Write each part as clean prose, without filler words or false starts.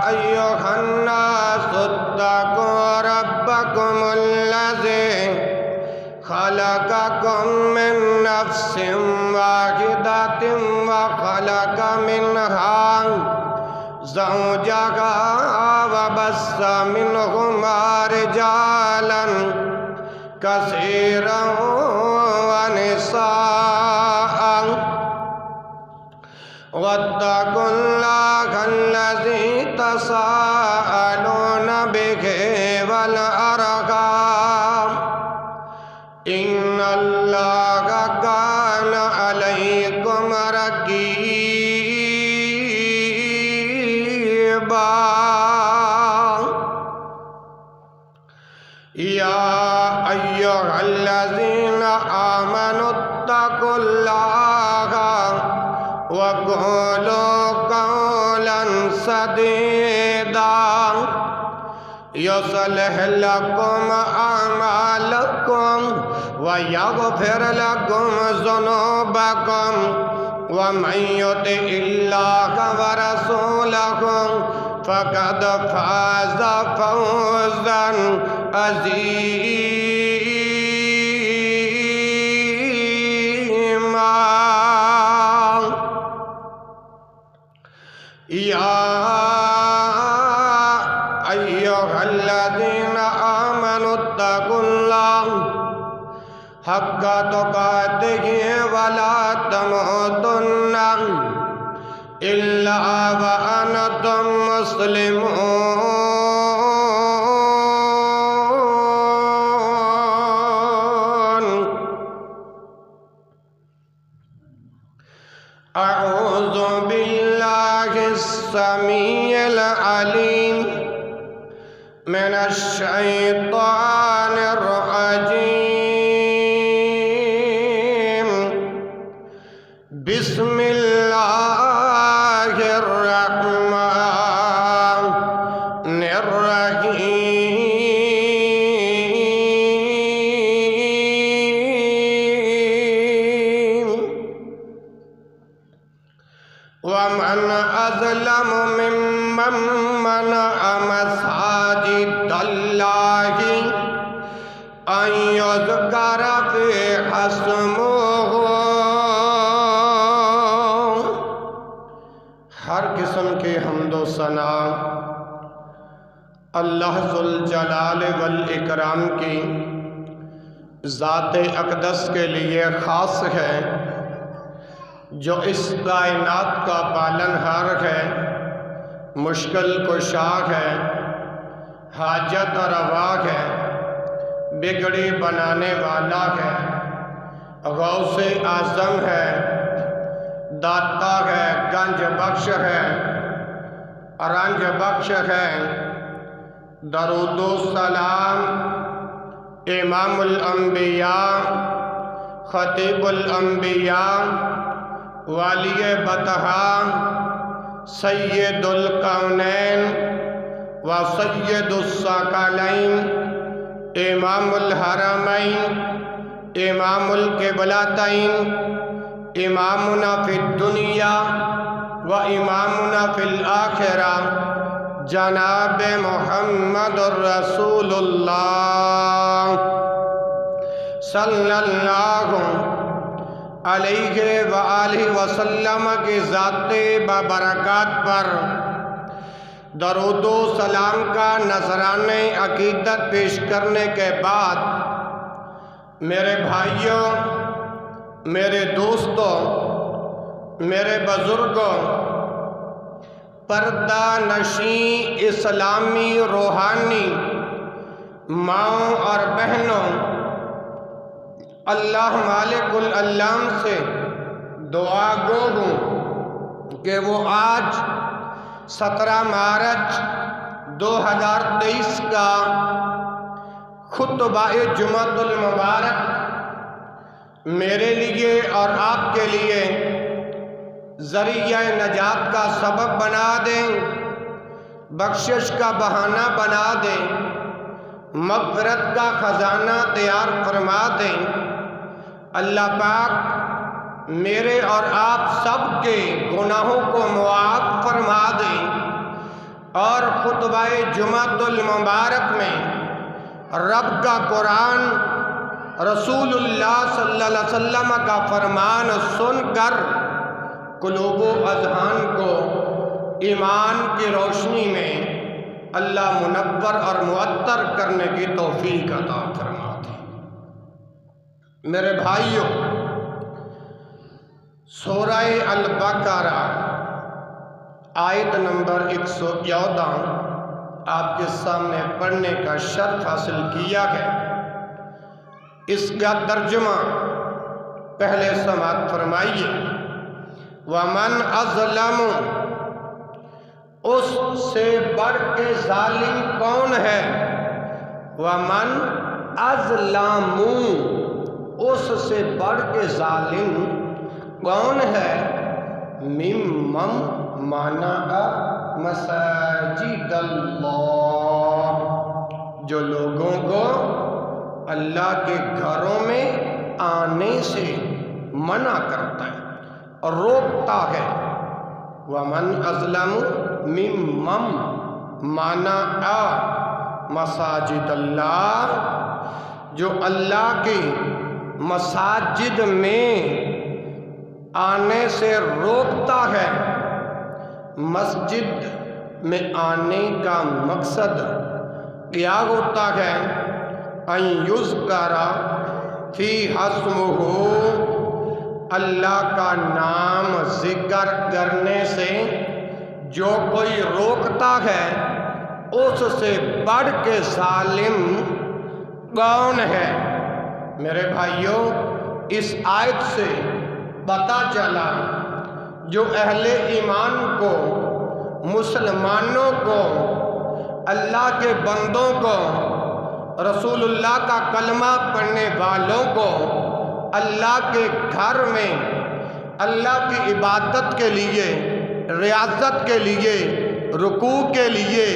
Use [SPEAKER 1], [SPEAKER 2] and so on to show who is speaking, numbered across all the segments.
[SPEAKER 1] أيها الناس اتقوا ربكم الذي خلقكم من نفس واحدة وخلق منها زوجها وبث منهما رجالا كثيرا ونساء واتقوا الله الذي تساءلون به والأرحام إن الله كان عليكم رقيبا يا أيها الذين آمنوا اتقوا الله وقولوا قولا سديدا يصلح لكم أعمالكم ويغفر لكم ذنوبكم ومن يطع الله ورسوله فقد فاز فوزا عظيما يا أيها الذين آمنوا اتقوا الله حق تقاته ولا تموتن إلا وأنتم مسلمون أعوذ بالله السميع العليم من الشيطان الرجيم بسم الله الرحمن الرحيم ومن أظلم ممن منع مساجد الله أن يذكر فيها اسمه ہر قسم کے حمد و ثنا اللہ ذوالجلال والاکرام کی ذات اقدس کے لیے خاص ہے جو اس کائنات کا پالنہار ہے، مشکل کشا ہے، حاجت روا ہے، بگڑی بنانے والا ہے، غوث اعظم ہے، داتا ہے، گنج بخش ہے، رنج بخش ہے۔ درود و سلام امام الانبیاء، خطیب الانبیاء، والی بطحا، سید الکونین و سید الثقلین، امام الحرمین، امام القبلتین، امامنا فی الدنیا و امامنا فی الآخرہ، جناب محمد الرسول اللہ صلی اللہ علیہ وآلہ وسلم کی ذات بابرکات پر درود و سلام کا نذرانِ عقیدت پیش کرنے کے بعد، میرے بھائیوں، میرے دوستوں، میرے بزرگوں، پردہ نشیں اسلامی روحانی ماؤں اور بہنوں، اللہ مالک العلام سے دعا گو ہوں کہ وہ آج 17 مارچ 2023 کا خطبہ جمعۃ المبارک میرے لیے اور آپ کے لیے ذریعہ نجات کا سبب بنا دیں، بخشش کا بہانہ بنا دیں، مغفرت کا خزانہ تیار فرما دیں۔ اللہ پاک میرے اور آپ سب کے گناہوں کو معاف فرما دیں اور خطبہ جمعۃ المبارک میں رب کا قرآن، رسول اللہ صلی اللہ علیہ وسلم کا فرمان سن کر قلوب و اذہان کو ایمان کی روشنی میں اللہ منور اور معطر کرنے کی توفیق عطا فرماتے ہیں۔ میرے بھائیوں، سورہ البقرہ آیت نمبر 114 آپ کے سامنے پڑھنے کا شرف حاصل کیا ہے۔ اس کا ترجمہ پہلے سماعت فرمائیے۔ وَمَنْ أَظْلَمُ، اس سے بڑھ کے ظالم کون ہے؟ وَمَنْ أَظْلَمُ، اس سے بڑھ کے ظالم کون ہے؟ مِمَّن مَنَعَ مَسَاجِدَ اللہ، جو لوگوں کو اللہ کے گھروں میں آنے سے منع کرتا ہے اور روکتا ہے۔ وَمَنْ أَظْلَمُ مِمَّن مَنَعَ مَسَاجِدَ اللہ، جو اللہ کی مساجد میں آنے سے روکتا ہے۔ مسجد میں آنے کا مقصد کیا ہوتا ہے؟ ان یذکر فیہا اسمہ، اللہ کا نام ذکر کرنے سے جو کوئی روکتا ہے اس سے بڑھ کے ظالم کون ہے؟ میرے بھائیوں، اس آیت سے پتہ چلا جو اہل ایمان کو، مسلمانوں کو، اللہ کے بندوں کو، رسول اللہ کا کلمہ پڑھنے والوں کو اللہ کے گھر میں اللہ کی عبادت کے لیے، ریاضت کے لیے، رکوع کے لیے،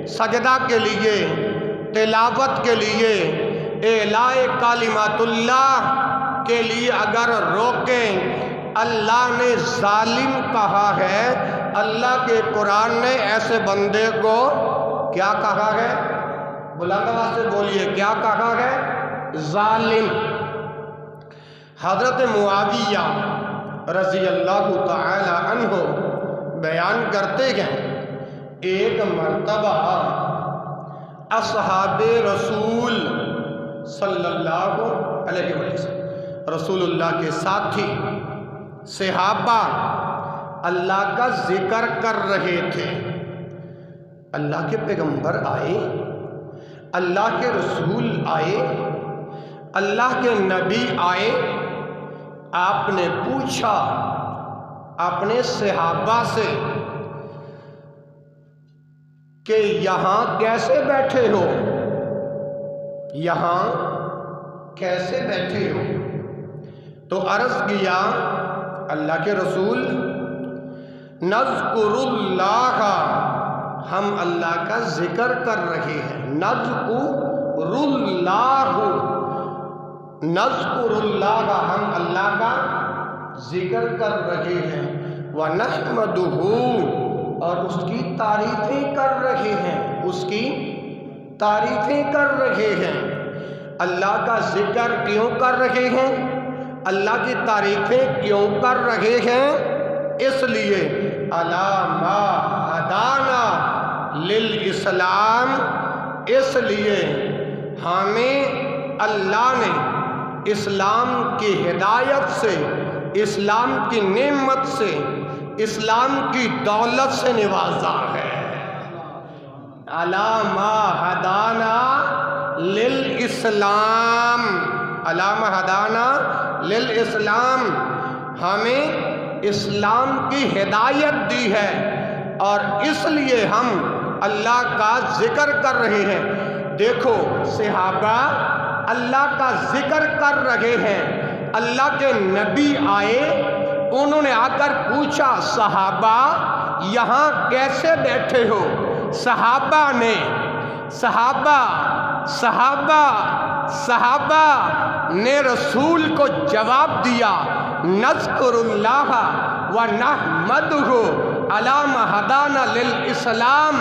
[SPEAKER 1] سجدہ کے لیے، تلاوت کے لیے، اعلاء کلمات اللہ کے لیے اگر روکیں، اللہ نے ظالم کہا ہے۔ اللہ کے قرآن نے ایسے بندے کو کیا کہا ہے؟ بلند آواز سے بولیے، کیا کہا ہے؟ ظالم۔ حضرت معاویہ رضی اللہ تعالی عنہ بیان کرتے ہیں، ایک مرتبہ اصحاب رسول صلی اللہ علیہ وسلم، رسول اللہ کے ساتھی صحابہ اللہ کا ذکر کر رہے تھے۔ اللہ کے پیغمبر آئے، اللہ کے رسول آئے، اللہ کے نبی آئے۔ آپ نے پوچھا اپنے صحابہ سے کہ یہاں کیسے بیٹھے ہو؟ یہاں کیسے بیٹھے ہو؟ تو عرض کیا، اللہ کے رسول، نذکر اللہ، ہم اللہ کا ذکر کر رہے ہیں۔ نذکر اللہ، نذکر اللہ، ہم اللہ کا ذکر کر رہے ہیں۔ وَنَحْمَدُهُ، اور اس کی تعریفیں کر رہے ہیں، اس کی تعریفیں کر رہے ہیں۔ اللہ کا ذکر کیوں کر رہے ہیں؟ اللہ کی تعریفیں کیوں کر رہے ہیں؟ اس لیے عَلَىٰ مَا هَدَانَا لِلْإِسْلَامِ، اس لیے ہمیں اللہ نے اسلام کی ہدایت سے، اسلام کی نعمت سے، اسلام کی دولت سے نوازا ہے۔ عَلَىٰ مَا هَدَانَا لِلْإِسْلَامِ، عَلَىٰ مَا هَدَانَا لِلْإِسْلَامِ، ہمیں اسلام کی ہدایت دی ہے اور اس لیے ہم اللہ کا ذکر کر رہے ہیں۔ دیکھو صحابہ اللہ کا ذکر کر رہے ہیں، اللہ کے نبی آئے، انہوں نے آ کر پوچھا صحابہ یہاں کیسے بیٹھے ہو؟ صحابہ نے رسول کو جواب دیا، نذکر اللہ ونحمدہ، علی ما ہدانا للاسلام،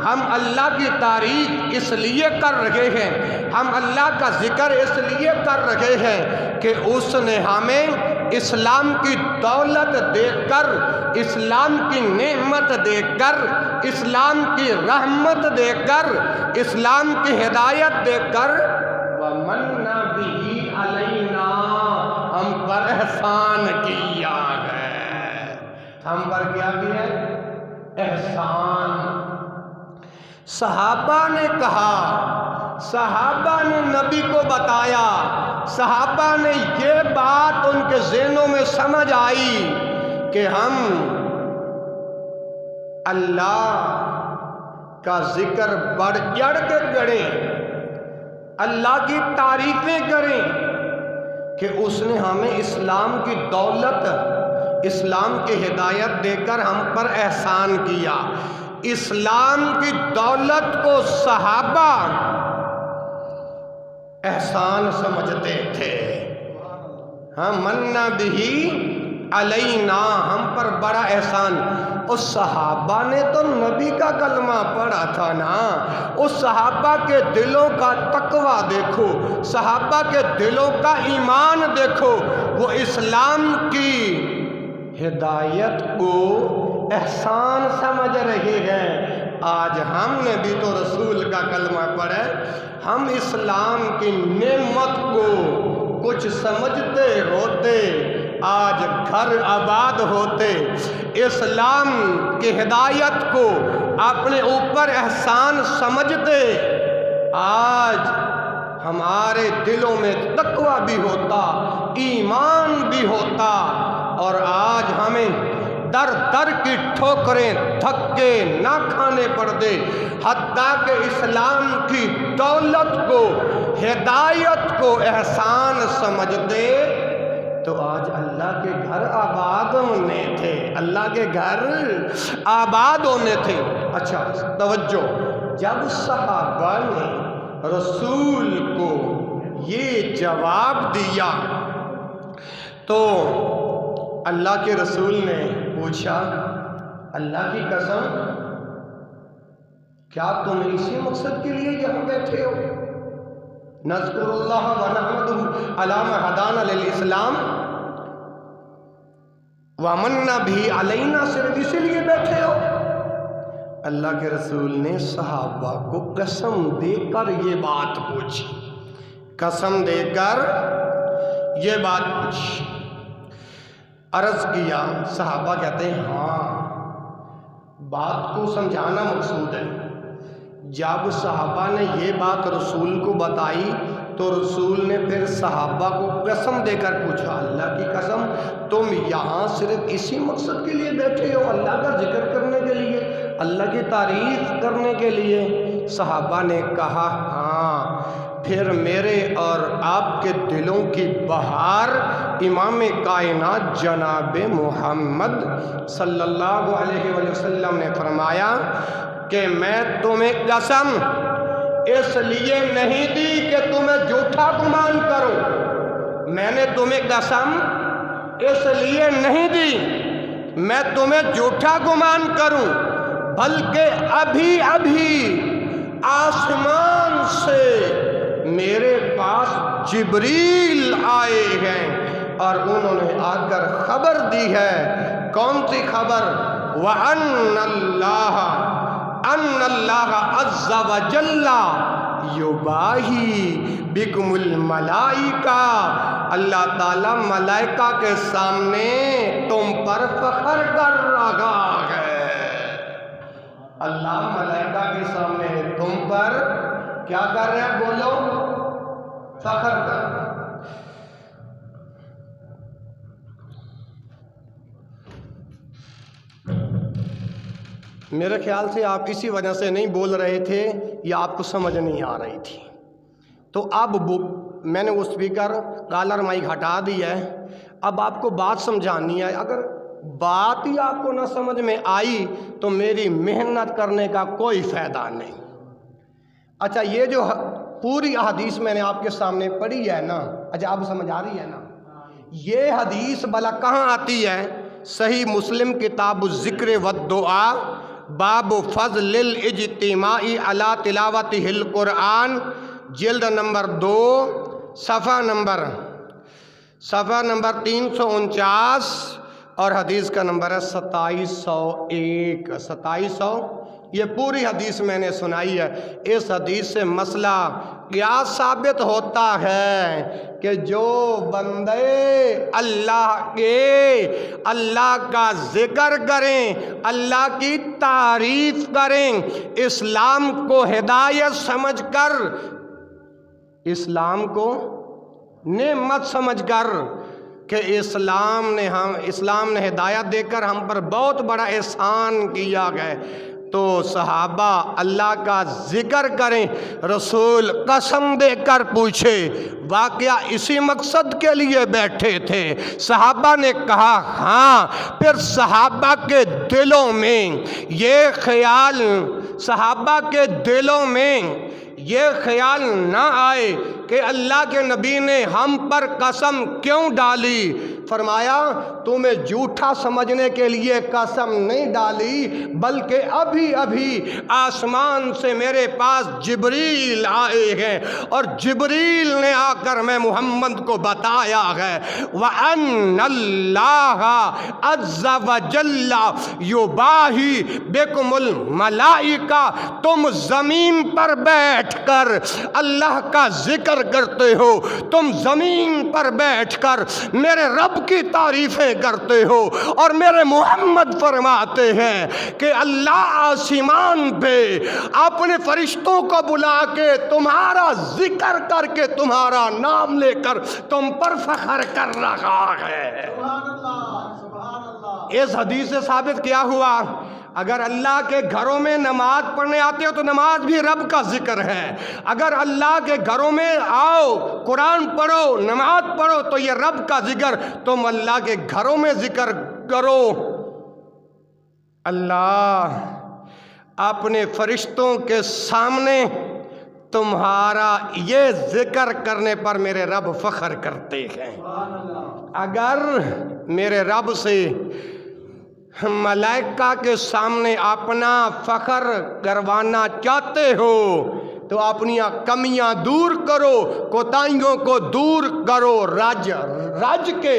[SPEAKER 1] ہم اللہ کی تعریف اس لیے کر رہے ہیں، ہم اللہ کا ذکر اس لیے کر رہے ہیں کہ اس نے ہمیں اسلام کی دولت دے کر، اسلام کی نعمت دے کر، اسلام کی رحمت دے کر، اسلام کی ہدایت دے کر وَمَنَّ بِهِ عَلَيْنَا، ہم پر احسان کیا ہے۔ ہم پر کیا کیا ہے؟ احسان۔ صحابہ نے کہا، صحابہ نے نبی کو بتایا، صحابہ نے یہ بات ان کے ذہنوں میں سمجھ آئی کہ ہم اللہ کا ذکر بڑھ چڑھ کے کریں، اللہ کی تعریفیں کریں کہ اس نے ہمیں اسلام کی دولت، اسلام کی ہدایت دے کر ہم پر احسان کیا۔ اسلام کی دولت کو صحابہ احسان سمجھتے تھے۔ ہم مَنَّ بِهِ عَلَيْنَا، ہم پر بڑا احسان۔ اس صحابہ نے تو نبی کا کلمہ پڑھا تھا نا، اس صحابہ کے دلوں کا تقویٰ دیکھو، صحابہ کے دلوں کا ایمان دیکھو، وہ اسلام کی ہدایت کو احسان سمجھ رہے ہیں۔ آج ہم نے بھی تو رسول کا کلمہ پڑھا، ہم اسلام کی نعمت کو کچھ سمجھتے ہوتے آج گھر آباد ہوتے، اسلام کی ہدایت کو اپنے اوپر احسان سمجھتے، آج ہمارے دلوں میں تقویٰ بھی ہوتا، ایمان بھی ہوتا، اور آج ہمیں در در کی ٹھوکریں دھکے نہ کھانے پڑتے، حتیٰ کہ اسلام کی دولت کو، ہدایت کو احسان سمجھتے تو آج اللہ کے گھر آباد ہونے تھے، اللہ کے گھر آباد ہونے تھے۔ اچھا توجہ، جب صحابہ نے رسول کو یہ جواب دیا تو اللہ کے رسول نے پوچھا، اللہ کی قسم کیا تم اسی مقصد کے لیے یہاں بیٹھے ہو؟ نذکر اللہ و نحمدہ علی ما ہدانا للاسلام وَمَنَّ بِهِ عَلَيْنَا، صرف اسی لیے بیٹھے ہو؟ اللہ کے رسول نے صحابہ کو قسم دے کر یہ بات پوچھی، قسم دے کر یہ بات پوچھی، عرض کیا۔ صحابہ کہتے ہیں ہاں، بات کو سمجھانا مقصود ہے۔ جب صحابہ نے یہ بات رسول کو بتائی تو رسول نے پھر صحابہ کو قسم دے کر پوچھا، اللہ کی قسم تم یہاں صرف اسی مقصد کے لیے بیٹھے ہو، اللہ کا ذکر کرنے کے لیے، اللہ کی تعریف کرنے کے لیے؟ صحابہ نے کہا ہاں۔ پھر میرے اور آپ کے دلوں کی بہار امام کائنات جناب محمد صلی اللہ علیہ وسلم نے فرمایا کہ میں تمہیں قسم اس لیے نہیں دی کہ تمہیں جھوٹا گمان کرو، میں نے تمہیں قسم اس لیے نہیں دی میں تمہیں جھوٹا گمان کروں، بلکہ ابھی ابھی آسمان سے میرے پاس جبریل آئے ہیں اور انہوں نے آ کر خبر دی ہے۔ کون سی خبر؟ وَأَنَّ اللَّهَ عَزَّ وَجَلَّ يُبَاهِي بِكُمُ الْمَلَائِكَةَ، اللہ تعالیٰ ملائکہ کے سامنے تم پر فخر کر رہا ہے۔ اللہ ملائکہ کے سامنے تم پر کیا کر رہے ہیں؟ بولو، فخر کر رہے ہیں۔ میرے خیال سے آپ اسی وجہ سے نہیں بول رہے تھے یا آپ کو سمجھ نہیں آ رہی تھی، تو اب میں نے وہ اسپیکر کالر مائک ہٹا دیا ہے، اب آپ کو بات سمجھانی ہے۔ اگر بات ہی آپ کو نہ سمجھ میں آئی تو میری محنت کرنے کا کوئی فائدہ نہیں۔ اچھا، یہ جو پوری حدیث میں نے آپ کے سامنے پڑھی ہے نا، اچھا آپ سمجھ آ رہی ہے نا؟ یہ حدیث بھلا کہاں آتی ہے؟ صحیح مسلم کتاب الذکر والدعا باب فضل الاجتماع علی تلاوت القرآن جلد نمبر 2 صفحہ نمبر 349 اور حدیث کا نمبر ہے 2701 2700. یہ پوری حدیث میں نے سنائی ہے. اس حدیث سے مسئلہ کیا ثابت ہوتا ہے کہ جو بندے اللہ کا ذکر کریں، اللہ کی تعریف کریں، اسلام کو ہدایت سمجھ کر، اسلام کو نعمت سمجھ کر کہ اسلام نے ہدایت دے کر ہم پر بہت بڑا احسان کیا ہے، تو صحابہ اللہ کا ذکر کریں. رسول قسم دے کر پوچھے، واقعہ اسی مقصد کے لیے بیٹھے تھے؟ صحابہ نے کہا ہاں. پھر صحابہ کے دلوں میں یہ خیال نہ آئے کہ اللہ کے نبی نے ہم پر قسم کیوں ڈالی. فرمایا تمہیں جھوٹا سمجھنے کے لیے قسم نہیں ڈالی، بلکہ ابھی آسمان سے میرے پاس جبریل آئے ہیں اور جبریل نے آ کر میں محمد کو بتایا ہے وَأَنَّ اللَّهَ عَزَّ وَجَلَّ يُبَاهِي بِكُمُ الْمَلَائِكَةَ. تم زمین پر بیٹھ کر اللہ کا ذکر کرتے ہو، تم زمین پر بیٹھ کر میرے رب کی تعریفیں کرتے ہو، اور میرے محمد فرماتے ہیں کہ اللہ آسمان پہ اپنے فرشتوں کو بلا کے تمہارا ذکر کر کے تمہارا نام لے کر تم پر فخر کر رہا ہے. اس حدیث سے ثابت کیا ہوا؟ اگر اللہ کے گھروں میں نماز پڑھنے آتے ہو تو نماز بھی رب کا ذکر ہے. اگر اللہ کے گھروں میں آؤ، قرآن پڑھو، نماز پڑھو، تو یہ رب کا ذکر. تم اللہ کے گھروں میں ذکر کرو. اللہ اپنے فرشتوں کے سامنے تمہارا یہ ذکر کرنے پر میرے رب فخر کرتے ہیں. اگر میرے رب سے ملائکہ کے سامنے اپنا فخر کروانا چاہتے ہو تو اپنی کمیاں دور کرو، کوتاہیوں کو دور کرو، رج کے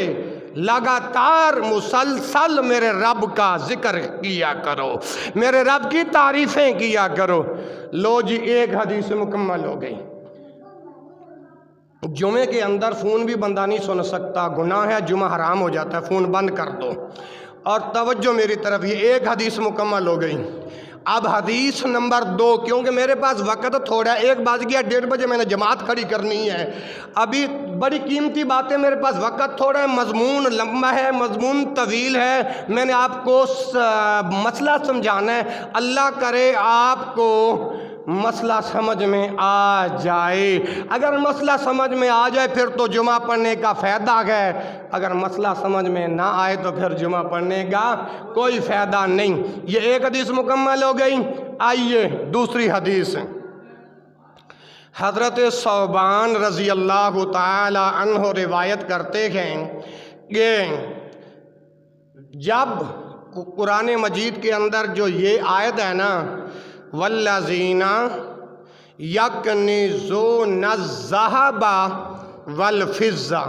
[SPEAKER 1] لگاتار مسلسل میرے رب کا ذکر کیا کرو، میرے رب کی تعریفیں کیا کرو. لو جی، ایک حدیث مکمل ہو گئی. جمعے کے اندر فون بھی بندہ نہیں سن سکتا، گناہ ہے، جمعہ حرام ہو جاتا ہے، فون بند کر دو. اور توجہ میری طرف، یہ ایک حدیث مکمل ہو گئی. اب حدیث نمبر 2، کیونکہ میرے پاس وقت تھوڑا ہے، 1 بج گیا، 1:30 بجے میں نے جماعت کھڑی کرنی ہے. ابھی بڑی قیمتی باتیں، میرے پاس وقت تھوڑا ہے، مضمون لمبا ہے، مضمون طویل ہے. میں نے آپ کو مسئلہ سمجھانا ہے. اللہ کرے آپ کو مسئلہ سمجھ میں آ جائے. اگر مسئلہ سمجھ میں آ جائے پھر تو جمعہ پڑھنے کا فائدہ ہے، اگر مسئلہ سمجھ میں نہ آئے تو پھر جمعہ پڑھنے کا کوئی فائدہ نہیں. یہ ایک حدیث مکمل ہو گئی. آئیے دوسری حدیث. حضرت ثوبان رضی اللہ تعالی عنہ روایت کرتے ہیں کہ جب قرآن مجید کے اندر جو یہ آیت ہے نا، والذین یکنزون الذہب والفضہ،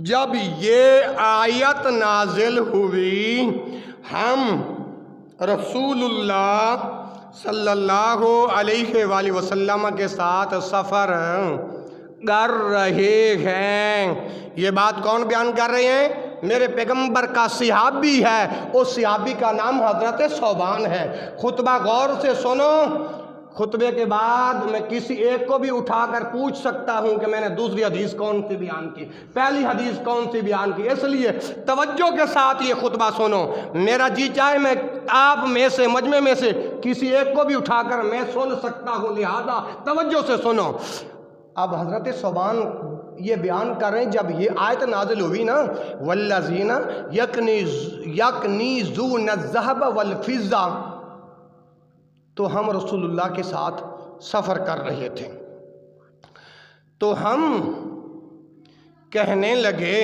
[SPEAKER 1] جب یہ آیت نازل ہوئی، ہم رسول اللہ صلی اللہ علیہ وآلہ وسلم کے ساتھ سفر کر رہے ہیں. یہ بات کون بیان کر رہے ہیں؟ میرے پیغمبر کا صحابی ہے. اس صحابی کا نام حضرت ثوبان ہے. خطبہ غور سے سنو. خطبے کے بعد میں کسی ایک کو بھی اٹھا کر پوچھ سکتا ہوں کہ میں نے دوسری حدیث کون سی بیان کی، پہلی حدیث کون سی بیان کی. اس لیے توجہ کے ساتھ یہ خطبہ سنو. میرا جی چاہے میں آپ میں سے، مجمع میں سے کسی ایک کو بھی اٹھا کر میں سن سکتا ہوں، لہذا توجہ سے سنو. اب حضرت ثوبان یہ بیان کر رہے ہیں، جب یہ آیت نازل ہوئی نا، والذین یکنزون الذہب والفضہ، تو ہم رسول اللہ کے ساتھ سفر کر رہے تھے. تو ہم کہنے لگے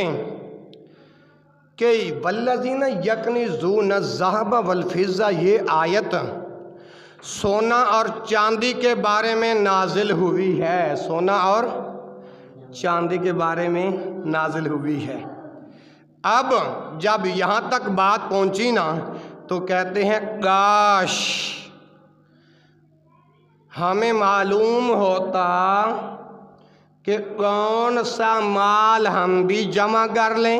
[SPEAKER 1] کہ والذین یکنزون الذھب والفضہ، یہ آیت سونا اور چاندی کے بارے میں نازل ہوئی ہے، سونا اور چاندی کے بارے میں نازل ہوئی ہے۔ اب جب یہاں تک بات پہنچی نا تو کہتے ہیں کاش ہمیں معلوم ہوتا کہ کون سا مال ہم بھی جمع کر لیں،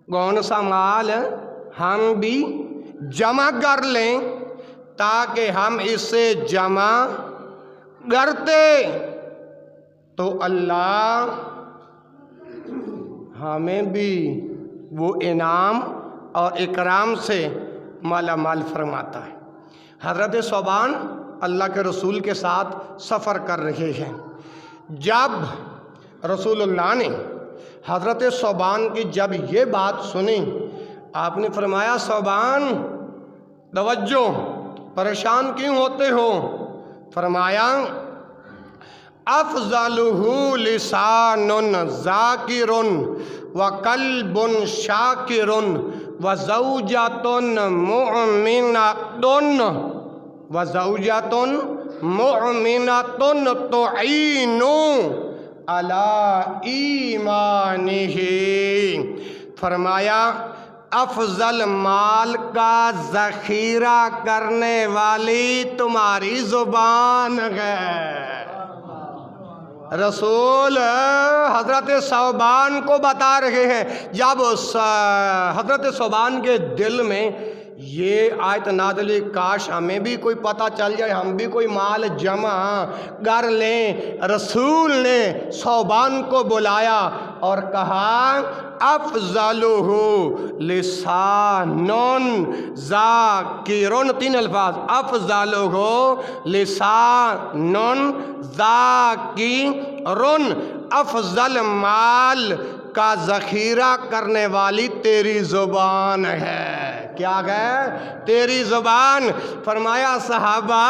[SPEAKER 1] کون سا مال ہم بھی جمع کر لیں تاکہ ہم اسے جمع کرتے تو اللہ ہمیں بھی وہ انعام اور اکرام سے مالا مال فرماتا ہے۔ حضرت ثوبان اللہ کے رسول کے ساتھ سفر کر رہے ہیں۔ جب رسول اللہ نے حضرت ثوبان کی جب یہ بات سنی، آپ نے فرمایا ثوبان توجہ، پریشان کیوں ہوتے ہو؟ فرمایا افضلہ لسان ذاکر وقلب شاکر وزوجۃ مؤمنۃ تعین علی ایمانہ۔ فرمایا افضل مال کا ذخیرہ کرنے والی تمہاری زبان ہے۔ رسول حضرت ثوبان کو بتا رہے ہیں، جب حضرت ثوبان کے دل میں یہ آیت نازل ہوئی، کاش ہمیں بھی کوئی پتہ چل جائے، ہم بھی کوئی مال جمع کر لیں۔ رسول نے ثوبان کو بلایا اور کہا افضلہ لسان ذاکر، 3 الفاظ، افضلہ لسان ذاکر، افضل مال کا ذخیرہ کرنے والی تیری زبان ہے۔ کیا ہے؟ تیری زبان۔ فرمایا صحابہ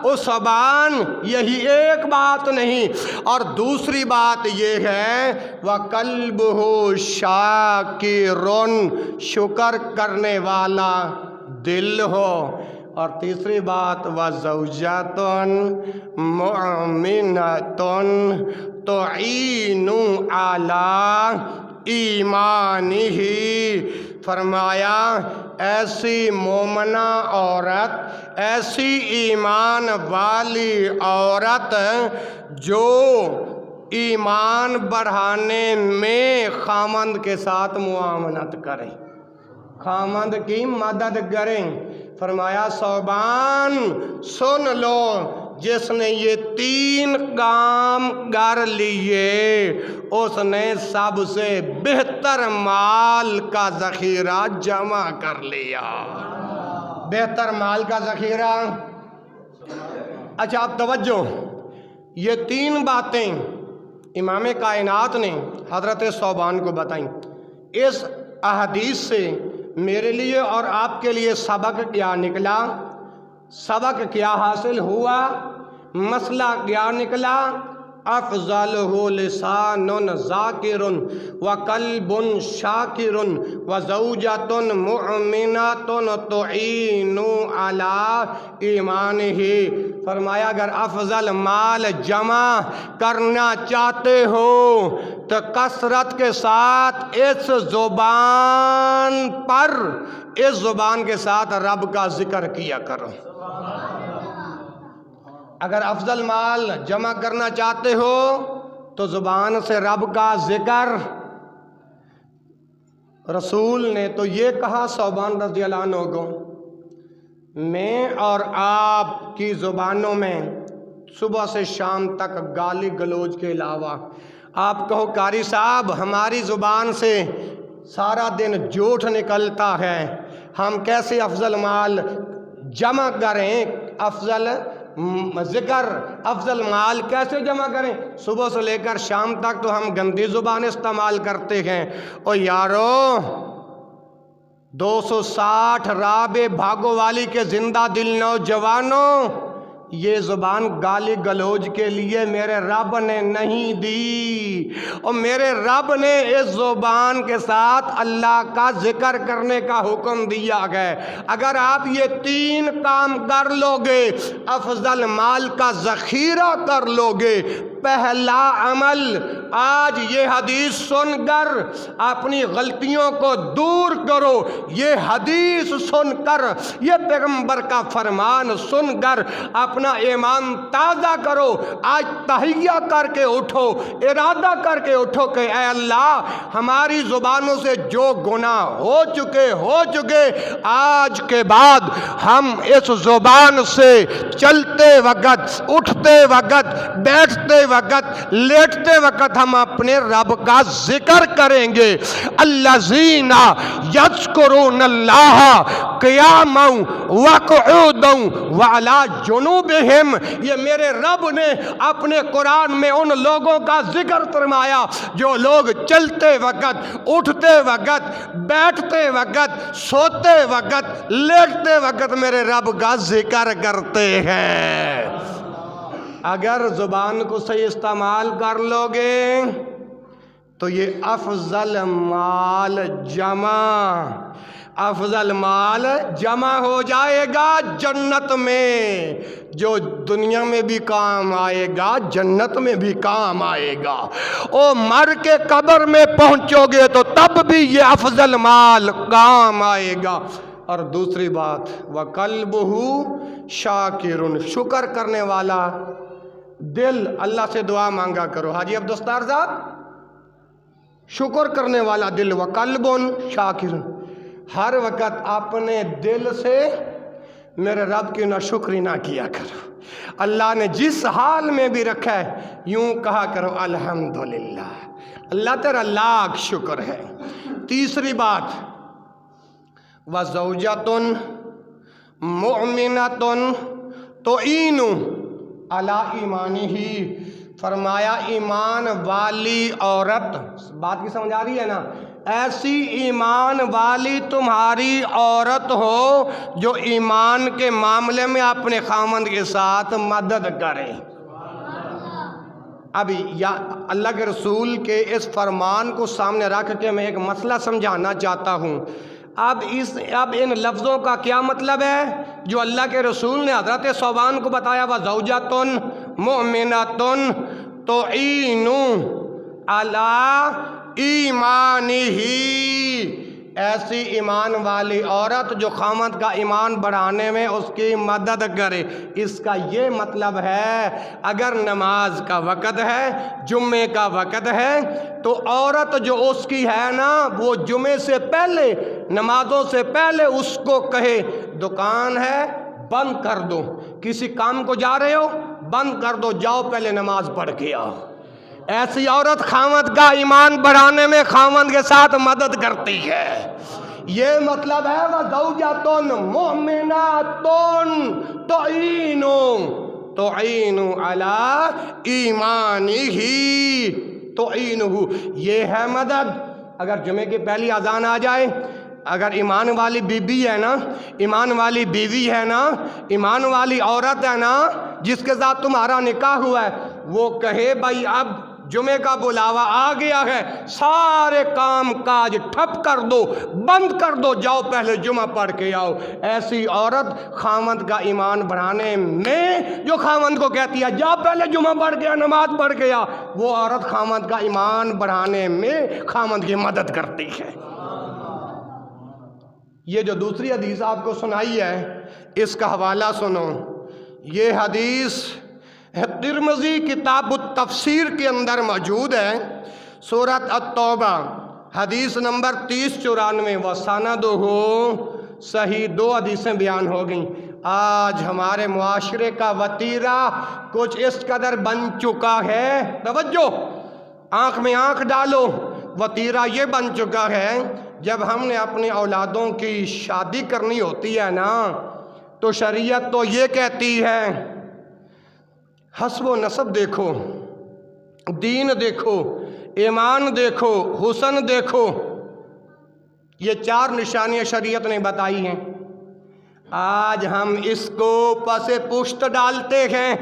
[SPEAKER 1] او زبان یہی ایک بات نہیں، اور دوسری بات یہ ہے وَقَلْبُهُ شَاكِرٌ، شکر کرنے والا دل ہو، اور تیسری بات وَزَوْجَةٌ مُؤْمِنَةٌ تُعِینُ عَلَىٰ ایمانہ۔ فرمایا ایسی مومنہ عورت، ایسی ایمان والی عورت جو ایمان بڑھانے میں خامند کے ساتھ معاونت کرے، خامند کی مدد کریں۔ فرمایا ثوبان سن لو، جس نے یہ 3 کام کر لیے اس نے سب سے بہتر مال کا ذخیرہ جمع کر لیا۔ بہتر مال کا ذخیرہ۔ اچھا اب توجہ، یہ 3 باتیں امام کائنات نے حضرت ثوبان کو بتائیں۔ اس احادیث سے میرے لیے اور آپ کے لیے سبق کیا نکلا؟ سبق کیا حاصل ہوا؟ مسئلہ کیا نکلا؟ افضلہ لسان ذاکر وقلب شاکر وزوجۃ مؤمنۃ تعین علی ایمانہ۔ فرمایا اگر افضل مال جمع کرنا چاہتے ہو تو کثرت کے ساتھ اس زبان پر، اس زبان کے ساتھ رب کا ذکر کیا کرو۔ اگر افضل مال جمع کرنا چاہتے ہو تو زبان سے رب کا ذکر۔ رسول نے تو یہ کہا ثوبان رضی اللہ عنہ کو، میں اور آپ کی زبانوں میں صبح سے شام تک گالی گلوچ کے علاوہ، آپ کہو قاری صاحب ہماری زبان سے سارا دن جھوٹ نکلتا ہے، ہم کیسے افضل مال جمع کریں، افضل ذکر، افضل مال کیسے جمع کریں؟ صبح سے لے کر شام تک تو ہم گندی زبان استعمال کرتے ہیں۔ او یارو 260 رابع بھاگو والی کے زندہ دل نوجوانوں، یہ زبان گالی گلوج کے لیے میرے رب نے نہیں دی، اور میرے رب نے اس زبان کے ساتھ اللہ کا ذکر کرنے کا حکم دیا ہے۔ اگر آپ یہ 3 کام کر لو گے، افضل مال کا ذخیرہ کر لو گے۔ پہلا عمل، آج یہ حدیث سن کر اپنی غلطیوں کو دور کرو، یہ حدیث سن کر، یہ پیغمبر کا فرمان سن کر اپنا ایمان تازہ کرو۔ آج تحیہ کر کے اٹھو، ارادہ کر کے اٹھو کہ اے اللہ، ہماری زبانوں سے جو گناہ ہو چکے، آج کے بعد ہم اس زبان سے چلتے وقت، اٹھتے وقت، بیٹھتے وقت، لیٹتے وقت ہم اپنے رب کا ذکر کریں گے۔ الذین یذکرون اللہ قیاما وقعودا وعلی جنوبہم، یہ میرے رب نے اپنے قرآن میں ان لوگوں کا ذکر فرمایا جو لوگ چلتے وقت، اٹھتے وقت، بیٹھتے وقت، سوتے وقت، لیٹتے وقت میرے رب کا ذکر کرتے ہیں۔ اگر زبان کو صحیح استعمال کر لو گے تو یہ افضل مال جمع ہو جائے گا جنت میں، جو دنیا میں بھی کام آئے گا جنت میں بھی کام آئے گا۔ او مر کے قبر میں پہنچو گے تو تب بھی یہ افضل مال کام آئے گا۔ اور دوسری بات، وَقَلْبُهُ شَاكِرٌ، شکر کرنے والا دل، اللہ سے دعا مانگا کرو حاجی عبدالستار صاحب، شکر کرنے والا دل، وَقَلْبٌ شَاكِرٌ، ہر وقت اپنے دل سے میرے رب کی ناشکری نہ کیا کرو۔ اللہ نے جس حال میں بھی رکھا ہے یوں کہا کرو الحمدللہ، اللہ تیرا لاکھ شکر ہے۔ تیسری بات، وَزَوْجَةٌ مُؤْمِنَةٌ تُعِینُ عَلَىٰ ایمانِهِ، فرمایا ایمان والی عورت، بات کی سمجھ آ رہی ہے نا، ایسی ایمان والی تمہاری عورت ہو جو ایمان کے معاملے میں اپنے خاوند کے ساتھ مدد کرے۔ اب اللہ کے رسول کے اس فرمان کو سامنے رکھ کے میں ایک مسئلہ سمجھانا چاہتا ہوں۔ اب ان لفظوں کا کیا مطلب ہے جو اللہ کے رسول نے حضرت ثوبان کو بتایا، وَزَوْجَةٌ مُؤْمِنَةٌ تُعِینُ عَلَىٰ ایمانِهِ، ایسی ایمان والی عورت جو خاوند کا ایمان بڑھانے میں اس کی مدد کرے۔ اس کا یہ مطلب ہے اگر نماز کا وقت ہے، جمعے کا وقت ہے، تو عورت جو اس کی ہے نا، وہ جمعے سے پہلے، نمازوں سے پہلے اس کو کہے دکان ہے بند کر دو، کسی کام کو جا رہے ہو بند کر دو، جاؤ پہلے نماز پڑھ کے آؤ۔ ایسی عورت خاوند کا ایمان بڑھانے میں خاوند کے ساتھ مدد کرتی ہے۔ یہ مطلب ہے وَزَوْجَةٌ مُؤْمِنَةٌ تُعِینُ عَلَىٰ ایمانِهِ، تُعِینُهُ، یہ ہے مدد۔ اگر جمعے کی پہلی اذان آ جائے، اگر ایمان والی بیوی ہے نا، ایمان والی بیوی ہے نا، ایمان والی عورت ہے نا جس کے ساتھ تمہارا نکاح ہوا ہے، وہ کہے بھائی اب جمعے کا بلاوا آ گیا ہے، سارے کام کاج ٹھپ کر دو، بند کر دو، جاؤ پہلے جمعہ پڑھ کے آؤ۔ ایسی عورت خاوند کا ایمان بڑھانے میں، جو خاوند کو کہتی ہے جاؤ پہلے جمعہ پڑھ کے آ، نماز پڑھ کے آ، وہ عورت خاوند کا ایمان بڑھانے میں خاوند کی مدد کرتی ہے۔ یہ جو دوسری حدیث آپ کو سنائی ہے، اس کا حوالہ سنو۔ یہ حدیث ترمذی کتاب التفسیر کے اندر موجود ہے، سورۃ التوبہ، حدیث نمبر 3094، وَسَنَدُهُ صحیح۔ 2 حدیثیں بیان ہو گئیں۔ آج ہمارے معاشرے کا وتیرہ کچھ اس قدر بن چکا ہے، توجہ، آنکھ میں آنکھ ڈالو، وتیرہ یہ بن چکا ہے جب ہم نے اپنی اولادوں کی شادی کرنی ہوتی ہے نا، تو شریعت تو یہ کہتی ہے حسب و نسب دیکھو، دین دیکھو، ایمان دیکھو، حسن دیکھو، یہ 4 نشانیاں شریعت نے بتائی ہیں۔ آج ہم اس کو پس پشت ڈالتے ہیں.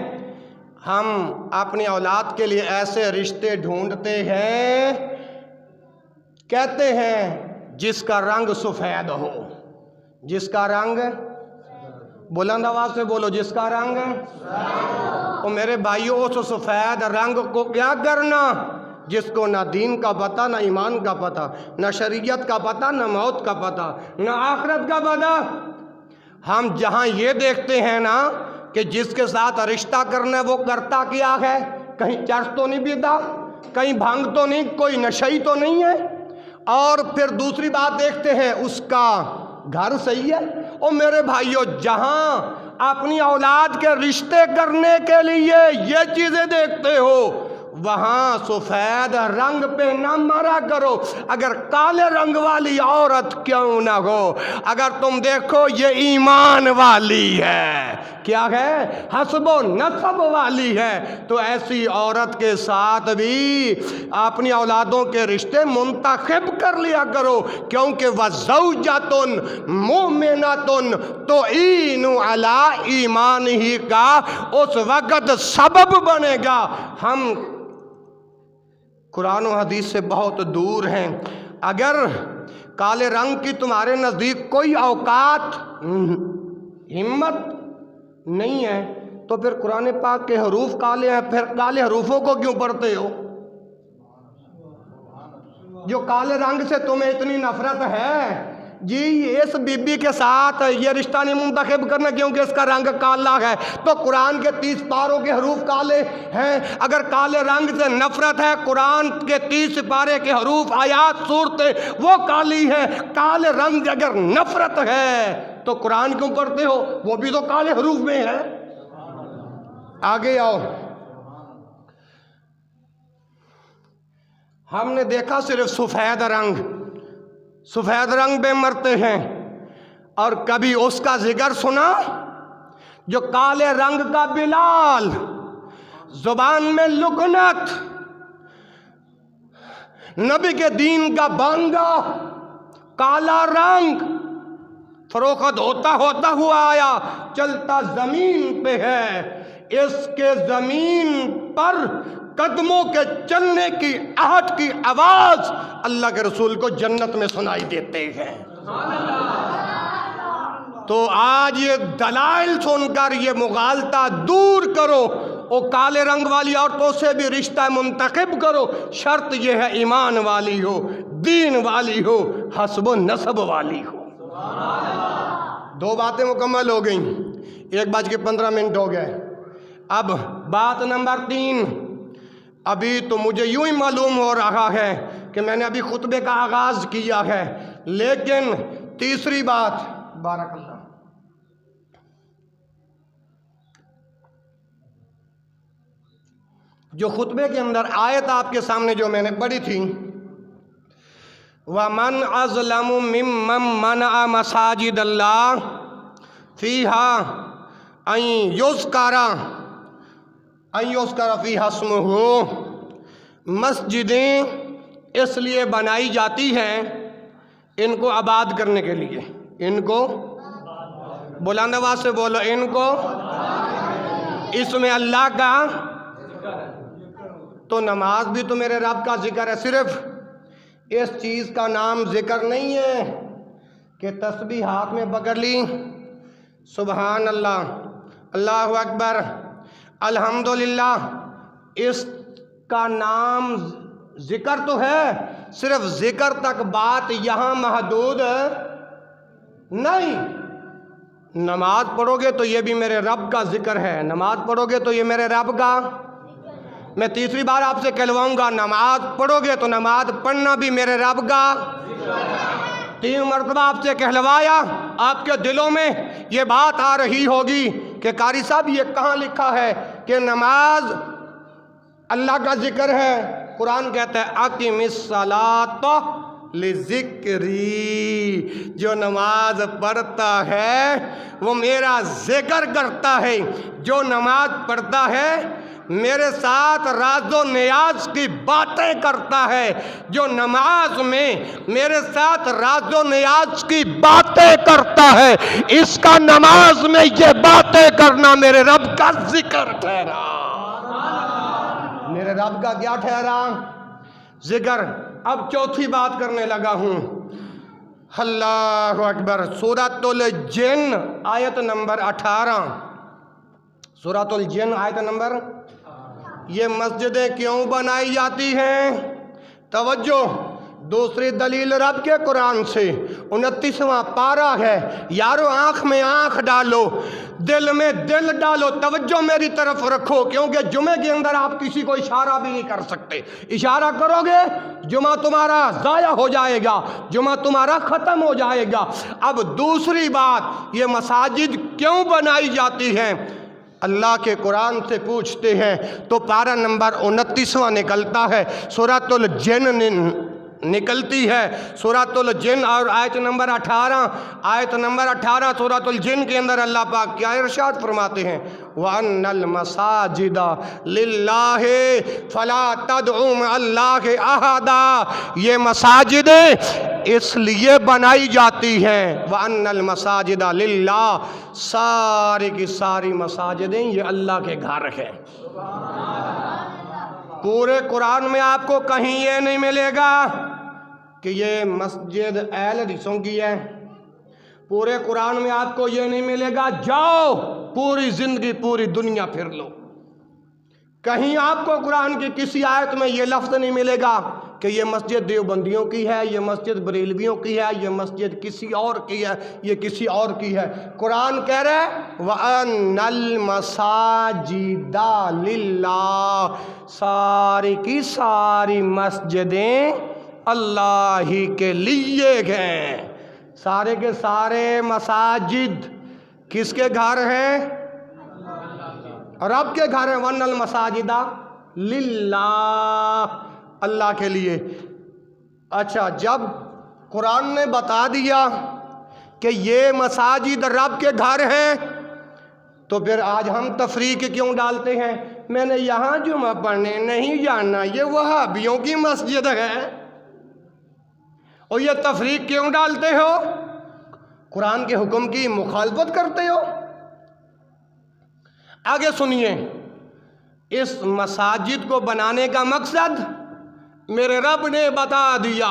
[SPEAKER 1] ہم اپنی اولاد کے لیے ایسے رشتے ڈھونڈتے ہیں، کہتے ہیں جس کا رنگ سفید ہو. جس کا رنگ، بلند آواز سے بولو، جس کا رنگ. او میرے بھائیو، اس سفید رنگ کو کیا کرنا جس کو نہ دین کا پتہ، نہ ایمان کا پتہ، نہ شریعت کا پتہ، نہ موت کا پتہ، نہ آخرت کا پتہ. ہم جہاں یہ دیکھتے ہیں نا کہ جس کے ساتھ رشتہ کرنا ہے وہ کرتا کیا ہے، کہیں چرس تو نہیں پیتا، کہیں بھنگ تو نہیں، کوئی نشئی تو نہیں ہے، اور پھر دوسری بات دیکھتے ہیں اس کا گھر صحیح ہے. او میرے بھائیو، جہاں اپنی اولاد کے رشتے کرنے کے لیے یہ چیزیں دیکھتے ہو، وہاں سفید رنگ پہ نہ مرا کرو، اگر کالے رنگ والی عورت کیوں نہ ہو. اگر تم دیکھو یہ ایمان والی ہے، کیا ہے، حسب و نسب والی ہے، تو ایسی عورت کے ساتھ بھی اپنی اولادوں کے رشتے منتخب کر لیا کرو، کیونکہ وَزَوْجَةٌ مُؤْمِنَةٌ تُعِینُ عَلَىٰ ایمانہ کا اس وقت سبب بنے گا. ہم قرآن و حدیث سے بہت دور ہیں. اگر کالے رنگ کی تمہارے نزدیک کوئی اوقات، ہمت نہیں ہے، تو پھر قرآن پاک کے حروف کالے ہیں، پھر کالے حروفوں کو کیوں پڑھتے ہو؟ جو کالے رنگ سے تمہیں اتنی نفرت ہے، جی اس بی بی کے ساتھ یہ رشتہ نہیں منتخب کرنا کیونکہ اس کا رنگ کالا ہے، تو قرآن کے 30 پاروں کے حروف کالے ہیں. اگر کالے رنگ سے نفرت ہے، قرآن کے 30 پارے کے حروف، آیات، صورتیں وہ کالی ہیں. کالے رنگ اگر نفرت ہے تو قرآن کیوں پڑھتے ہو؟ وہ بھی تو کالے حروف میں ہے. آگے آؤ. ہم نے دیکھا صرف سفید رنگ پہ مرتے ہیں، اور کبھی اس کا ذکر سنا جو کالے رنگ کا بلال، زبان میں لکنت، نبی کے دین کا بانگا، کالا رنگ، فروخت ہوتا ہوا آیا، چلتا زمین پہ ہے. اس کے زمین پر قدموں کے چلنے کی آہٹ کی آواز اللہ کے رسول کو جنت میں سنائی دیتے ہیں. تو آج یہ دلائل سن کر یہ مغالطہ دور کرو، او کالے رنگ والی عورتوں سے بھی رشتہ منتخب کرو. شرط یہ ہے ایمان والی ہو، دین والی ہو، حسب و نسب والی ہو. 2 باتیں مکمل ہو گئیں، 1:15 ہو گئے. اب بات نمبر 3. ابھی تو مجھے یوں ہی معلوم ہو رہا ہے کہ میں نے ابھی خطبے کا آغاز کیا ہے، لیکن تیسری بات، بارک اللہ، جو خطبے کے اندر آیت آپ کے سامنے جو میں نے پڑھی تھی، وَمَنْ أَظْلَمُ مِمَّنْ مَنَعَ مَسَاجِدَ اللَّهِ فِيهَا أَن يُذْكَرَ فِيهَا اسْمُهُ. مسجدیں اس لیے بنائی جاتی ہیں ان کو آباد کرنے کے لیے، ان کو بلند آواز سے بولو، ان کو اس میں اللہ کا، تو نماز بھی تو میرے رب کا ذکر ہے. صرف اس چیز کا نام ذکر نہیں ہے کہ تسبیح ہاتھ میں پکڑ لی، سبحان اللہ، اللہ اکبر، الحمدللہ، اس کا نام ذکر تو ہے، صرف ذکر تک بات یہاں محدود نہیں. نماز پڑھو گے تو یہ بھی میرے رب کا ذکر ہے، نماز پڑھو گے تو یہ میرے رب کا. میں تیسری بار آپ سے کہلواؤں گا، نماز پڑھو گے تو نماز پڑھنا بھی میرے رب کا. 3 مرتبہ آپ سے کہلوایا، آپ کے دلوں میں یہ بات آ رہی ہوگی کہ قاری صاحب یہ کہاں لکھا ہے کہ نماز اللہ کا ذکر ہے؟ قرآن کہتا ہے اقم الصلاۃ لذکری، جو نماز پڑھتا ہے وہ میرا ذکر کرتا ہے. جو نماز پڑھتا ہے میرے ساتھ راز و نیاز کی باتیں کرتا ہے، جو نماز میں میرے ساتھ راز و نیاز کی باتیں کرتا ہے، اس کا نماز میں یہ باتیں کرنا میرے رب کا ذکر ٹھہرا۔ میرے رب کا کیا ٹھہرا؟ ذکر۔ اب چوتھی بات کرنے لگا ہوں۔ اللہ اکبر۔ سورۃ الجن آیت نمبر 18۔ سورۃ الجن آیت نمبر۔ یہ مسجدیں کیوں بنائی جاتی ہیں؟ توجہ، دوسری دلیل رب کے قرآن سے 29واں پارہ ہے۔ یارو آنکھ میں آنکھ ڈالو، دل میں دل ڈالو، توجہ میری طرف رکھو، کیونکہ جمعے کے اندر آپ کسی کو اشارہ بھی نہیں کر سکتے۔ اشارہ کرو گے جمعہ تمہارا ضائع ہو جائے گا، جمعہ تمہارا ختم ہو جائے گا۔ اب دوسری بات، یہ مساجد کیوں بنائی جاتی ہیں؟ اللہ کے قرآن سے پوچھتے ہیں تو پارہ نمبر 29واں نکلتا ہے، سورۃ الجن نکلتی ہے، سورۃ الجن، اور آیت نمبر 18، آیت نمبر 18 سورۃ الجن کے اندر اللہ پاک کیا ارشاد فرماتے ہیں؟ وَأَنَّ الْمَسَاجِدَ لِلَّهِ فَلَا تَدْعُوا مَعَ اللَّهِ أَحَدًا۔ یہ مساجدیں اس لیے بنائی جاتی ہیں، وَأَنَّ الْمَسَاجِدَ لِلَّهِ، ساری کی ساری مساجدیں یہ اللہ کے گھر ہیں۔ پورے قرآن میں آپ کو کہیں یہ نہیں ملے گا کہ یہ مسجد اہل حدیثوں کی ہے۔ پورے قرآن میں آپ کو یہ نہیں ملے گا جاؤ پوری زندگی پوری دنیا پھر لو، کہیں آپ کو قرآن کی کسی آیت میں یہ لفظ نہیں ملے گا کہ یہ مسجد دیوبندیوں کی ہے، یہ مسجد بریلویوں کی ہے، یہ مسجد کسی اور کی ہے، یہ کسی اور کی ہے۔ قرآن کہہ رہا ہے وَأَنَّ الْمَسَاجِدَ لِلَّهِ، ساری کی ساری مسجدیں اللہ ہی کے لیے ہیں۔ سارے کے سارے مساجد کس کے گھر ہیں؟ رب کے گھر ہیں۔ وَأَنَّ الْمَسَاجِدَ لِلَّهِ، اللہ کے لیے۔ اچھا، جب قرآن نے بتا دیا کہ یہ مساجد رب کے گھر ہیں تو پھر آج ہم تفریق کیوں ڈالتے ہیں؟ میں نے یہاں جمعہ پڑھنے نہیں جانا، یہ وہابیوں کی مسجد ہے، اور یہ تفریق کیوں ڈالتے ہو؟ قرآن کے حکم کی مخالفت کرتے ہو۔ آگے سنیے، اس مساجد کو بنانے کا مقصد میرے رب نے بتا دیا،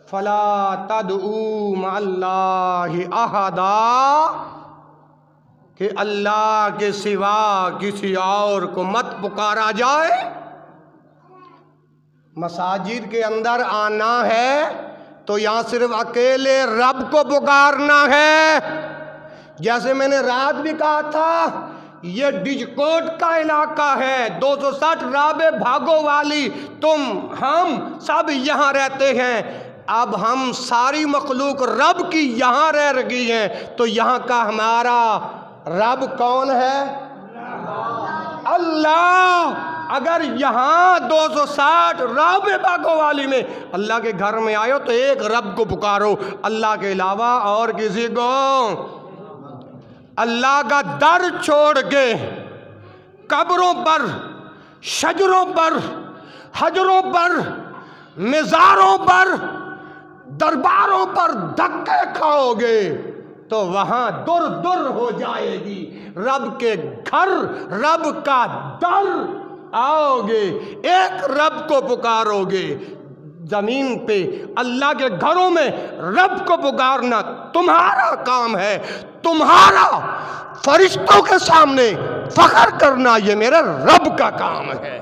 [SPEAKER 1] فَلَا تَدْعُوا مَعَ اللَّهِ أَحَدًا، کہ اللہ کے سوا کسی اور کو مت پکارا جائے۔ مساجد کے اندر آنا ہے تو یہاں صرف اکیلے رب کو پکارنا ہے۔ جیسے میں نے رات بھی کہا تھا، یہ ڈجکوٹ کا علاقہ ہے، 260 رابع بھاگوں والی، تم ہم سب یہاں رہتے ہیں۔ اب ہم ساری مخلوق رب کی یہاں رہ رہی ہیں، تو یہاں کا ہمارا رب کون ہے؟ اللہ۔ اگر یہاں 260 رابع بھاگوں والی میں اللہ کے گھر میں آئے ہو تو ایک رب کو پکارو، اللہ کے علاوہ اور کسی کو۔ اللہ کا در چھوڑ کے قبروں پر، شجروں پر، حجروں پر، مزاروں پر، درباروں پر دھکے کھاؤ گے تو وہاں در در ہو جائے گی۔ رب کے گھر، رب کا در آؤ گے، ایک رب کو پکارو گے۔ زمین پہ اللہ کے گھروں میں رب کو پکارنا تمہارا کام ہے، تمہارا فرشتوں کے سامنے فخر کرنا یہ میرے رب کا کام ہے۔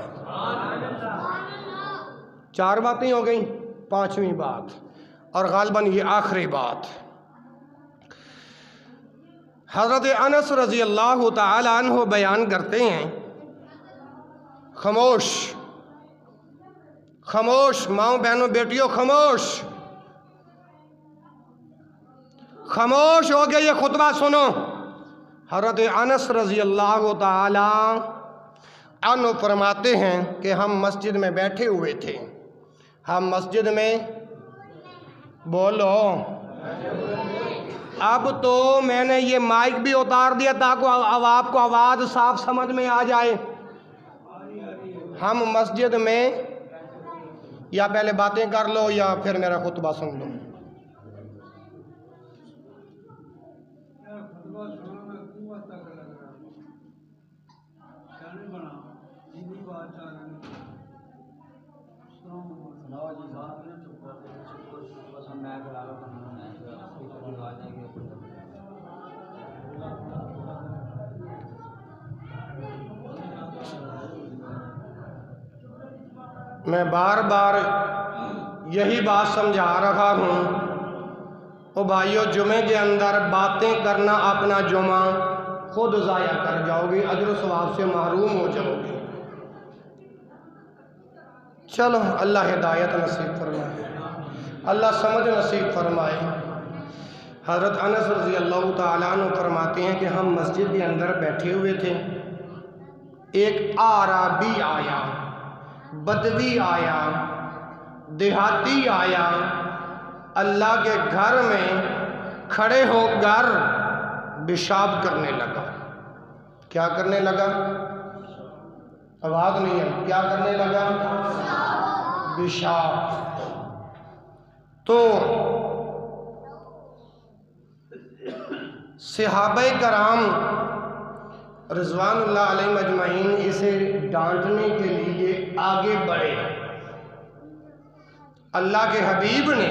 [SPEAKER 1] 4 باتیں ہو گئیں، 5ویں بات اور غالباً یہ آخری بات، حضرت انس رضی اللہ تعالی عنہ بیان کرتے ہیں، خاموش خاموش، ماؤں بہنوں بیٹیوں خاموش، خاموش ہو کے یہ خطبہ سنو۔ حضرت انس رضی اللہ تعالی عنہ فرماتے ہیں کہ ہم مسجد میں بیٹھے ہوئے تھے، ہم مسجد میں، بولو، اب تو میں نے یہ مائک بھی اتار دیا تاکہ اب آپ کو آواز صاف سمجھ میں آ جائے. ہم مسجد میں یا پہلے باتیں کر لو یا پھر میرا خطبہ سن لو. میں بار بار یہی بات سمجھا رہا ہوں. او بھائیو، جمعے کے اندر باتیں کرنا اپنا جمعہ خود ضائع کر جاؤ گے، اجر و ثواب سے محروم ہو جاؤ گے. چلو اللہ ہدایت نصیب فرمائے، اللہ سمجھ نصیب فرمائے. حضرت انس رضی اللہ تعالیٰ عنہ فرماتے ہیں کہ ہم مسجد کے اندر بیٹھے ہوئے تھے، ایک اعرابی آیا، بدوی آیا، دیہاتی آیا، اللہ کے گھر میں کھڑے ہو کر پیشاب کرنے لگا. کیا کرنے لگا؟ آواز نہیں ہے. کیا کرنے لگا؟ پیشاب. تو صحابہ کرام رضوان اللہ علیہ مجمعین اسے ڈانٹنے کے لیے آگے بڑھے. اللہ کے حبیب نے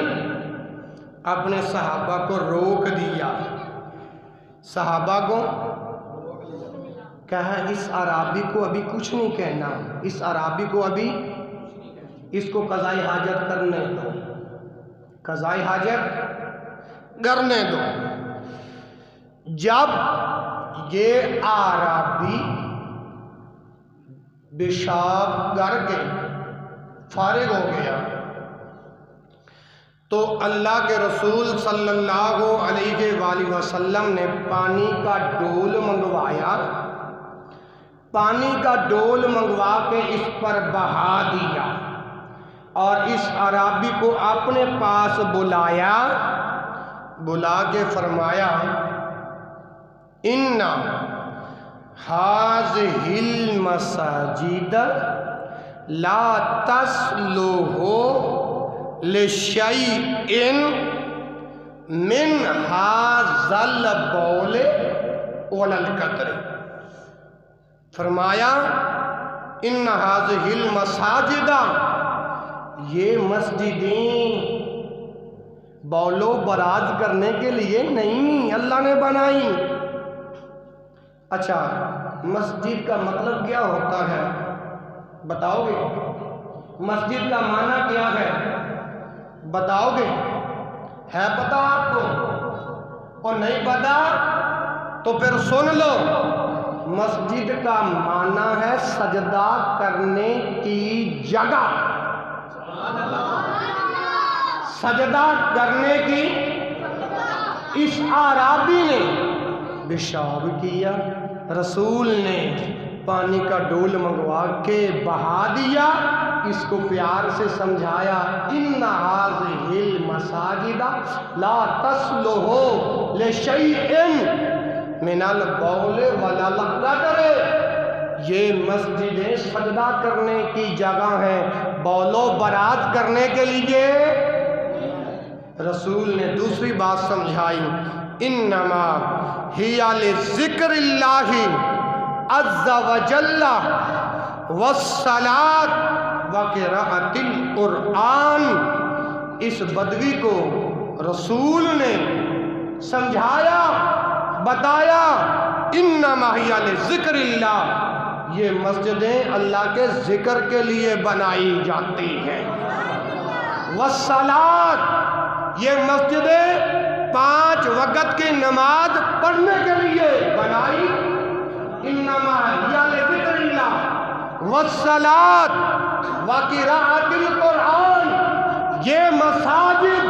[SPEAKER 1] اپنے صحابہ کو روک دیا. صحابہ کو کہا اس اعرابی کو ابھی کچھ نہیں کہنا، اس اعرابی کو ابھی اس کو قضاء حاجت کرنے دو، قضاء حاجت کرنے دو. جب یہ اعرابی پیشاب کر کے فارغ ہو گیا تو اللہ کے رسول صلی اللہ علیہ وآلہ وسلم نے پانی کا ڈول منگوایا. پانی کا ڈول منگوا کے اس پر بہا دیا اور اس اعرابی کو اپنے پاس بلایا. بلا کے فرمایا ان هذه المساجد لا تصلح لشيء من هذا البول ولا القدر. فرمایا ان هذه المساجد، یہ مسجدیں بول و براز کرنے کے لیے نہیں اللہ نے بنائی. اچھا، مسجد کا مطلب کیا ہوتا ہے بتاؤ گے؟ مسجد کا معنی کیا ہے بتاؤ گے؟ ہے پتہ آپ کو؟ اور نہیں پتہ تو پھر سن لو. مسجد کا معنی ہے سجدہ کرنے کی جگہ، سجدہ کرنے کی. اس اعرابی نے پیشاب کیا، رسول نے پانی کا ڈول منگوا کے بہا دیا. اس کو پیار سے سمجھایا ان هذه المساجد لا تصلح لشيء من البول ولا القدر. یہ مسجدیں سجدہ کرنے کی جگہ ہیں، بول و براز کرنے کے لیے. رسول نے دوسری بات سمجھائی انما ہی لذکر اللہ عز وجل والصلاۃ وقراءۃ القرآن. اس بدوی کو رسول نے سمجھایا، بتایا انما ہی لذکر اللہ، یہ مسجدیں اللہ کے ذکر کے لیے بنائی جاتی ہیں. والصلاۃ، یہ مسجدیں 5 وقت کی نماز پڑھنے کے لیے بنائی. انما ہی لذکر اللہ والصلاۃ وقراءۃ القرآن، یہ مساجد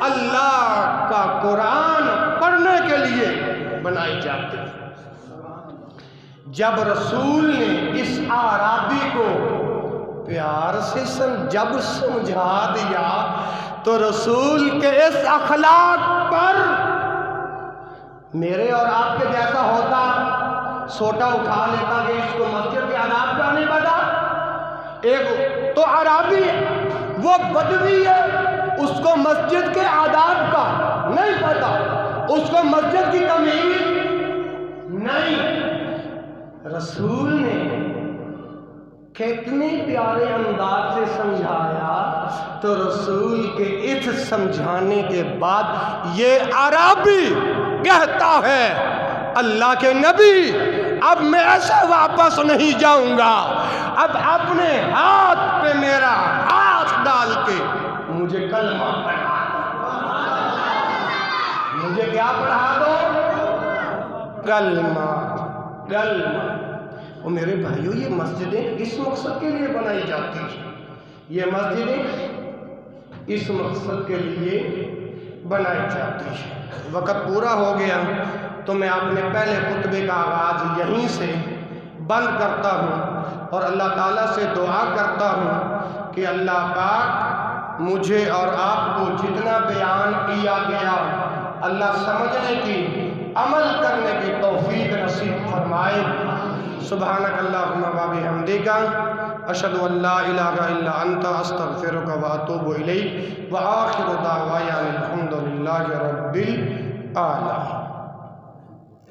[SPEAKER 1] اللہ کا قرآن پڑھنے کے لیے بنائی جاتی ہے. جب رسول نے اس اعرابی کو پیار سے جب سمجھا دیا تو رسول کے اس اخلاق پر میرے اور آپ کے جیسا ہوتا سوٹا اٹھا لیتا کہ اس کو مسجد کے آداب کا نہیں پتا. ایک تو عربی وہ بدوی ہے، اس کو مسجد کے آداب کا نہیں پتا، اس کو مسجد کی تمیز نہیں. رسول نے کتنے پیارے انداز سے سمجھایا. تو رسول کے اس سمجھانے کے بعد یہ عربی کہتا ہے اللہ کے نبی اب میں ایسے واپس نہیں جاؤں گا، اب اپنے ہاتھ پہ میرا ہاتھ ڈال کے مجھے کلمہ پڑھا دو. مجھے کیا پڑھا دو؟ کلمہ. کلمہ. اور میرے بھائیوں یہ مسجدیں اس مقصد کے لیے بنائی جاتی ہیں، یہ مسجدیں اس مقصد کے لیے بنائی جاتی ہیں. وقت پورا ہو گیا تو میں اپنے پہلے خطبے کا آغاز یہیں سے بند کرتا ہوں اور اللہ تعالیٰ سے دعا کرتا ہوں کہ اللہ پاک مجھے اور آپ کو جتنا بیان کیا گیا اللہ سمجھنے کی، عمل کرنے کی توفیق نصیب فرمائے. سبحانک اللہم و بحمدک اشہد ان لا الہ الا انت استغفرک و اتوب الیک وآخر دعوانا الحمد للہ رب العالمین.